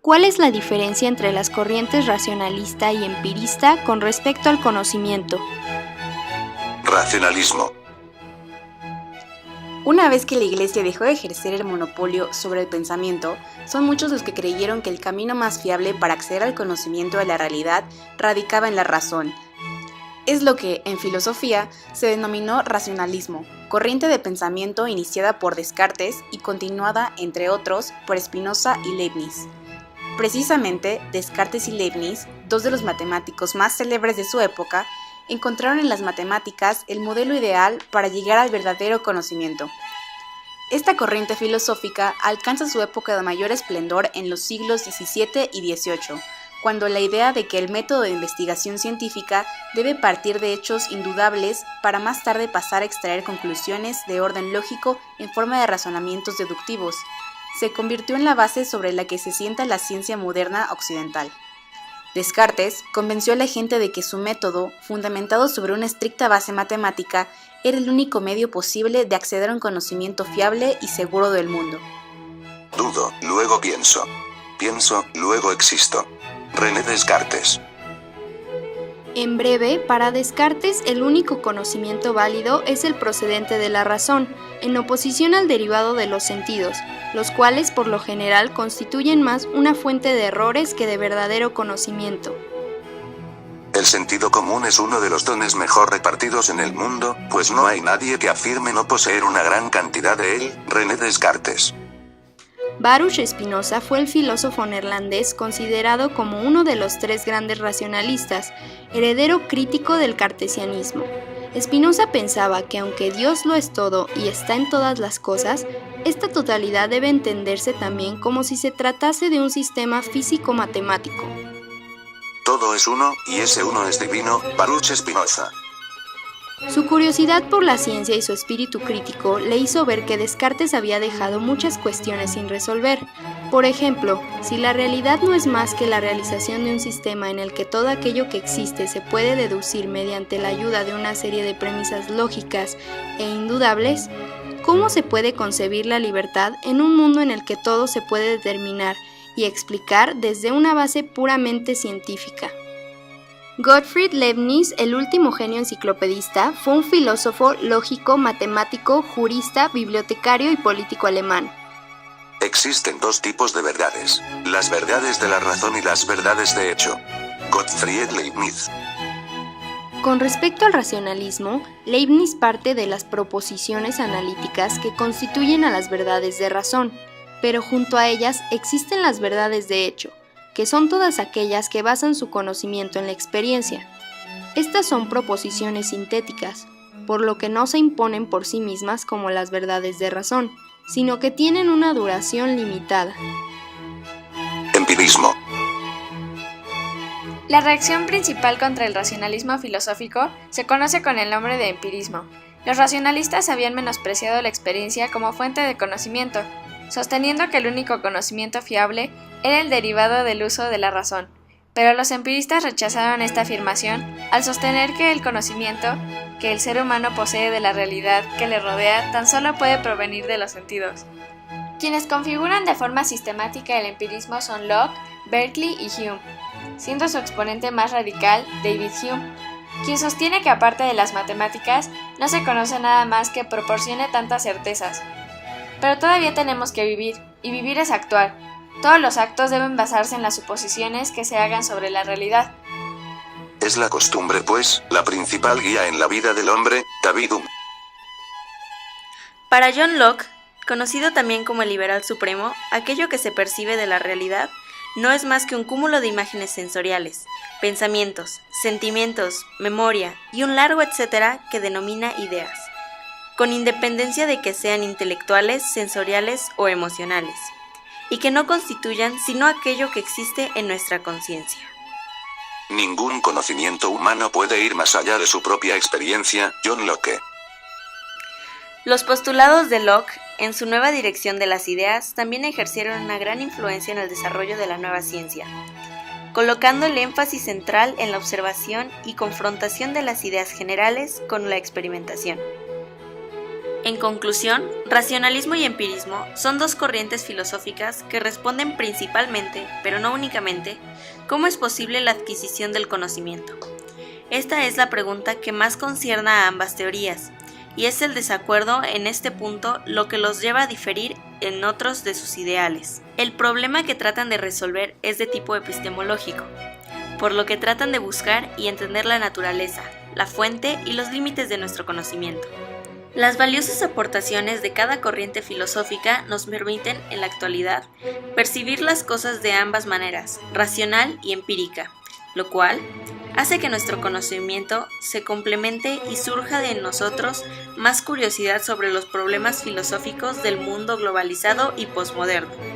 ¿Cuál es la diferencia entre las corrientes racionalista y empirista con respecto al conocimiento? Racionalismo. Una vez que la Iglesia dejó de ejercer el monopolio sobre el pensamiento, son muchos los que creyeron que el camino más fiable para acceder al conocimiento de la realidad radicaba en la razón. Es lo que, en filosofía, se denominó racionalismo, corriente de pensamiento iniciada por Descartes y continuada, entre otros, por Spinoza y Leibniz. Precisamente, Descartes y Leibniz, dos de los matemáticos más célebres de su época, encontraron en las matemáticas el modelo ideal para llegar al verdadero conocimiento. Esta corriente filosófica alcanza su época de mayor esplendor en los siglos XVII y XVIII, cuando la idea de que el método de investigación científica debe partir de hechos indudables para más tarde pasar a extraer conclusiones de orden lógico en forma de razonamientos deductivos, se convirtió en la base sobre la que se sienta la ciencia moderna occidental. Descartes convenció a la gente de que su método, fundamentado sobre una estricta base matemática, era el único medio posible de acceder a un conocimiento fiable y seguro del mundo. Dudo, luego pienso. Pienso, luego existo. René Descartes. En breve, para Descartes el único conocimiento válido es el procedente de la razón, en oposición al derivado de los sentidos, los cuales por lo general constituyen más una fuente de errores que de verdadero conocimiento. El sentido común es uno de los dones mejor repartidos en el mundo, pues no hay nadie que afirme no poseer una gran cantidad de él. René Descartes. Baruch Spinoza fue el filósofo neerlandés considerado como uno de los tres grandes racionalistas, heredero crítico del cartesianismo. Spinoza pensaba que aunque Dios lo es todo y está en todas las cosas, esta totalidad debe entenderse también como si se tratase de un sistema físico-matemático. Todo es uno, y ese uno es divino. Baruch Spinoza. Su curiosidad por la ciencia y su espíritu crítico le hizo ver que Descartes había dejado muchas cuestiones sin resolver. Por ejemplo, si la realidad no es más que la realización de un sistema en el que todo aquello que existe se puede deducir mediante la ayuda de una serie de premisas lógicas e indudables, ¿cómo se puede concebir la libertad en un mundo en el que todo se puede determinar y explicar desde una base puramente científica? Gottfried Leibniz, el último genio enciclopedista, fue un filósofo, lógico, matemático, jurista, bibliotecario y político alemán. Existen dos tipos de verdades, las verdades de la razón y las verdades de hecho. Gottfried Leibniz. Con respecto al racionalismo, Leibniz parte de las proposiciones analíticas que constituyen a las verdades de razón, pero junto a ellas existen las verdades de hecho, que son todas aquellas que basan su conocimiento en la experiencia. Estas son proposiciones sintéticas, por lo que no se imponen por sí mismas como las verdades de razón, sino que tienen una duración limitada. Empirismo. La reacción principal contra el racionalismo filosófico se conoce con el nombre de empirismo. Los racionalistas habían menospreciado la experiencia como fuente de conocimiento, sosteniendo que el único conocimiento fiable era el derivado del uso de la razón. Pero los empiristas rechazaron esta afirmación al sostener que el conocimiento que el ser humano posee de la realidad que le rodea tan solo puede provenir de los sentidos. Quienes configuran de forma sistemática el empirismo son Locke, Berkeley y Hume, siendo su exponente más radical David Hume, quien sostiene que aparte de las matemáticas no se conoce nada más que proporcione tantas certezas. Pero todavía tenemos que vivir, y vivir es actuar. Todos los actos deben basarse en las suposiciones que se hagan sobre la realidad. Es la costumbre, pues, la principal guía en la vida del hombre. David Hume. Para John Locke, conocido también como el liberal supremo, aquello que se percibe de la realidad no es más que un cúmulo de imágenes sensoriales, pensamientos, sentimientos, memoria y un largo etcétera que denomina ideas, con independencia de que sean intelectuales, sensoriales o emocionales, y que no constituyan sino aquello que existe en nuestra conciencia. Ningún conocimiento humano puede ir más allá de su propia experiencia. John Locke. Los postulados de Locke, en su nueva dirección de las ideas, también ejercieron una gran influencia en el desarrollo de la nueva ciencia, colocando el énfasis central en la observación y confrontación de las ideas generales con la experimentación. En conclusión, racionalismo y empirismo son dos corrientes filosóficas que responden principalmente, pero no únicamente, cómo es posible la adquisición del conocimiento. Esta es la pregunta que más concierne a ambas teorías, y es el desacuerdo en este punto lo que los lleva a diferir en otros de sus ideales. El problema que tratan de resolver es de tipo epistemológico, por lo que tratan de buscar y entender la naturaleza, la fuente y los límites de nuestro conocimiento. Las valiosas aportaciones de cada corriente filosófica nos permiten, en la actualidad, percibir las cosas de ambas maneras, racional y empírica, lo cual hace que nuestro conocimiento se complemente y surja de nosotros más curiosidad sobre los problemas filosóficos del mundo globalizado y posmoderno.